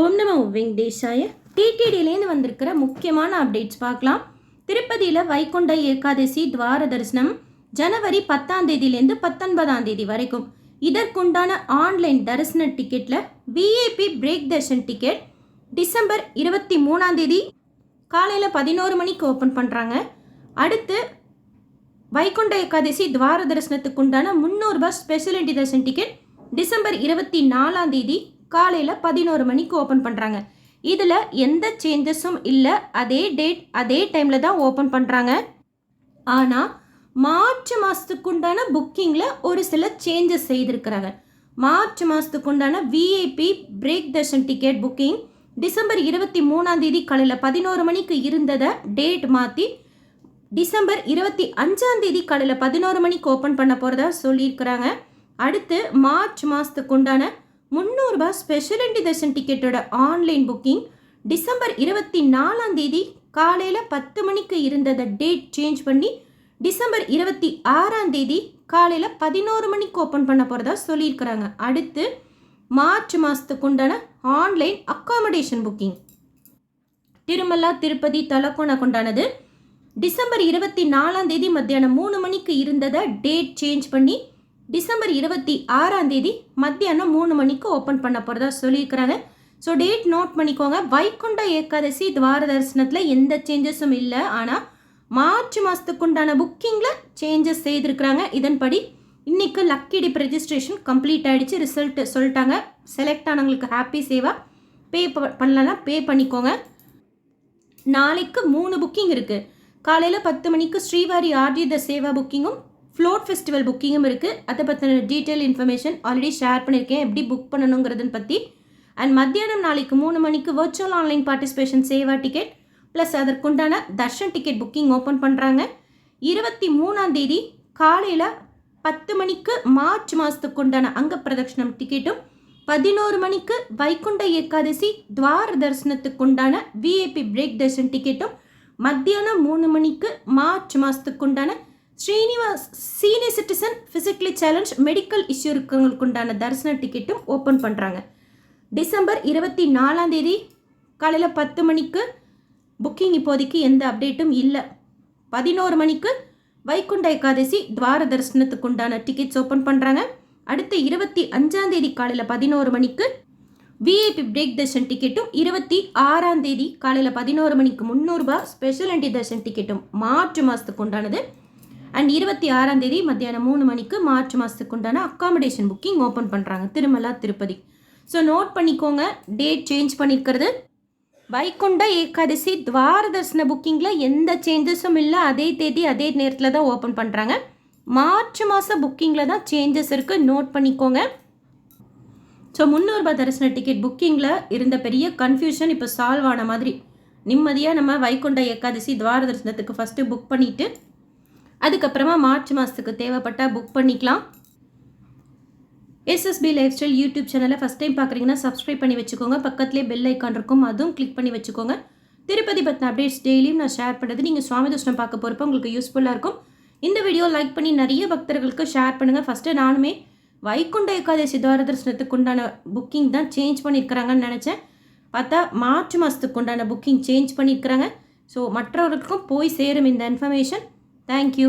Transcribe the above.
ஓம் நமோ வெங்கடேஷாய. டிடிடிலேருந்து வந்திருக்கிற முக்கியமான அப்டேட்ஸ் பார்க்கலாம். திருப்பதியில் வைகுண்ட ஏகாதசி துவார தரிசனம் ஜனவரி 10ஆம் தேதியிலேருந்து 19ஆம் தேதி வரைக்கும். இதற்குண்டான ஆன்லைன் தரிசன டிக்கெட்டில் VIP break darshan ticket December 23ஆம் தேதி காலையில் 11 மணிக்கு ஓப்பன் பண்ணுறாங்க. அடுத்து வைகுண்ட ஏகாதசி துவார தரிசனத்துக்கு உண்டான 300 ரூபாய் ஸ்பெஷாலிட்டி தர்ஷன் டிக்கெட் டிசம்பர் 24ஆம் தேதி காலையில் 11 மணிக்கு ஓப்பன் பண்ணுறாங்க. இதில் எந்த சேஞ்சஸும் இல்லை. அதே டேட் அதே டைமில் தான் ஓப்பன் பண்ணுறாங்க. ஆனால் மார்ச் மாதத்துக்கு உண்டான புக்கிங்கில் ஒரு சில சேஞ்சஸ் செய்திருக்கிறாங்க. மார்ச் மாதத்துக்கு உண்டான VIP break darshan ticket booking December 23ஆம் தேதி காலையில் 11 மணிக்கு இருந்ததை டேட் மாற்றி டிசம்பர் 25ஆம் தேதி காலையில் 11 மணிக்கு ஓப்பன் பண்ண போகிறதா சொல்லியிருக்கிறாங்க. அடுத்து மார்ச் மாதத்துக்கு உண்டான 300 ரூபாய் ஸ்பெஷாலிட்டி தர்ஷன் டிக்கெட்டோட ஆன்லைன் புக்கிங் டிசம்பர் 24ஆம் தேதி காலையில் 10 மணிக்கு இருந்ததை டேட் சேஞ்ச் பண்ணி டிசம்பர் 26ஆம் தேதி காலையில் 11 மணிக்கு ஓப்பன் பண்ண போகிறதா சொல்லியிருக்கிறாங்க. அடுத்து மார்ச் மாதத்துக்கு உண்டான online accommodation booking Tirumala Tirupati Talakona கொண்டானது டிசம்பர் 24ஆம் தேதி மத்தியானம் 3 மணிக்கு இருந்ததை டேட் சேஞ்ச் பண்ணி டிசம்பர் 26ஆம் தேதி மத்தியானம் 3 மணிக்கு ஓப்பன் பண்ண போகிறதா சொல்லியிருக்கிறாங்க. ஸோ டேட் நோட் பண்ணிக்கோங்க. வைகுண்ட ஏகாதசி துவார தரிசனத்தில் எந்த சேஞ்சஸும் இல்லை. ஆனால் மார்ச் மாதத்துக்கு உண்டான புக்கிங்கில் சேஞ்சஸ் செய்திருக்கிறாங்க. இதன்படி இன்றைக்கு லக்கி டிப் ரெஜிஸ்ட்ரேஷன் கம்ப்ளீட் ஆகிடுச்சு. ரிசல்ட் சொல்லிட்டாங்க. செலக்ட் ஆனவங்களுக்கு ஹாப்பி சேவா. பே பண்ணலன்னா பே பண்ணிக்கோங்க. நாளைக்கு 3 புக்கிங் இருக்குது. காலையில் 10 மணிக்கு ஸ்ரீவாரி ஆர்ஜித சேவா புக்கிங்கும் ஃப்ளோட் ஃபெஸ்டிவல் புக்கிங்கும் இருக்குது. அதை பற்றின டீட்டெயில் இன்ஃபர்மேஷன் ஆல்ரெடி ஷேர் பண்ணியிருக்கேன், எப்படி புக் பண்ணணுங்கிறதுன்னு பற்றி. அண்ட் மத்தியானம் நாளைக்கு 3 மணிக்கு virtual online participation Seva ticket plus அதற்குண்டான தர்ஷன் டிக்கெட் புக்கிங் ஓப்பன் பண்ணுறாங்க. 23ஆம் தேதி காலையில் 10 மணிக்கு மார்ச் மாதத்துக்கு உண்டான அங்க பிரதட்சணம் டிக்கெட்டும் 11 மணிக்கு வைகுண்ட ஏகாதசி துவார தரிசனத்துக்கு உண்டான விஐபி பிரேக் தர்ஷன் டிக்கெட்டும் மத்தியானம் 3 மணிக்கு மார்ச் மாதத்துக்கு உண்டான Srinivas senior citizen physically challenge medical issue இருக்கிறவங்களுக்கு உண்டான தரிசன டிக்கெட்டும் ஓப்பன் பண்ணுறாங்க. டிசம்பர் 24ஆம் தேதி காலையில் 10 மணிக்கு புக்கிங் இப்போதைக்கு எந்த அப்டேட்டும் இல்லை. 11 மணிக்கு வைகுண்ட ஏகாதசி துவார தரிசனத்துக்கு உண்டான டிக்கெட்ஸ் ஓப்பன் பண்ணுறாங்க. அடுத்து 25ஆம் தேதி காலையில் 11 மணிக்கு விஐபி பிரேக் தர்ஷன் டிக்கெட்டும் 26ஆம் தேதி காலையில் 11 மணிக்கு 300 ரூபாய் ஸ்பெஷாலிட்டி தர்ஷன் டிக்கெட்டும் மார்ச் மாதத்துக்கு உண்டானது. அண்ட் 26ஆம் தேதி மத்தியானம் 3 மணிக்கு மார்ச் மாதத்துக்கு உண்டான அக்காமடேஷன் புக்கிங் ஓப்பன் பண்ணுறாங்க திருமலா திருப்பதி. ஸோ நோட் பண்ணிக்கோங்க, டேட் சேஞ்ச் பண்ணியிருக்கிறது. வைகுண்ட ஏகாதசி துவார தரிசன புக்கிங்கில் எந்த சேஞ்சஸும் இல்லை. அதே தேதி அதே நேரத்தில் தான் ஓப்பன் பண்ணுறாங்க. மார்ச் மாதம் புக்கிங்கில் தான் சேஞ்சஸ் இருக்குது, நோட் பண்ணிக்கோங்க. ஸோ 300 ரூபாய் தரிசன டிக்கெட் புக்கிங்கில் இருந்த பெரிய கன்ஃபியூஷன் இப்போ சால்வ் ஆன மாதிரி நிம்மதியாக நம்ம வைகுண்ட ஏகாதசி துவார தரிசனத்துக்கு ஃபஸ்ட்டு புக் பண்ணிவிட்டு அதுக்கப்புறமா மார்ச் மாதத்துக்கு தேவைப்பட்டால் புக் பண்ணிக்கலாம். எஸ்எஸ்பி லைஃப் ஸ்டைல் யூடியூப் சேனலை ஃபஸ்ட் டைம் பார்க்குறீங்கன்னா சப்ஸ்கிரைப் பண்ணி வச்சுக்கோங்க. பக்கத்துலேயே பெல் ஐக்கான் இருக்கும், அதுவும் கிளிக் பண்ணி வச்சுக்கோங்க. திருப்பதி பற்றின அப்டேட்ஸ் டெய்லியும் நான் ஷேர் பண்ணுறது நீங்கள் சுவாமி தரிசனம் பார்க்க போகிறப்ப உங்களுக்கு யூஸ்ஃபுல்லாக இருக்கும். இந்த வீடியோ லைக் பண்ணி நிறைய பக்தர்களுக்கு ஷேர் பண்ணுங்கள். ஃபஸ்ட்டு நானுமே வைகுண்ட ஏகாதசி துவார தரிசனத்துக்கு உண்டான புக்கிங் தான் சேஞ்ச் பண்ணியிருக்கிறாங்கன்னு நினச்சேன். பார்த்தா மார்ச் மாதத்துக்கு உண்டான புக்கிங் சேஞ்ச் பண்ணியிருக்கிறாங்க. ஸோ மற்றவர்களுக்கும் போய் சேரும் இந்த இன்ஃபர்மேஷன். Thank you.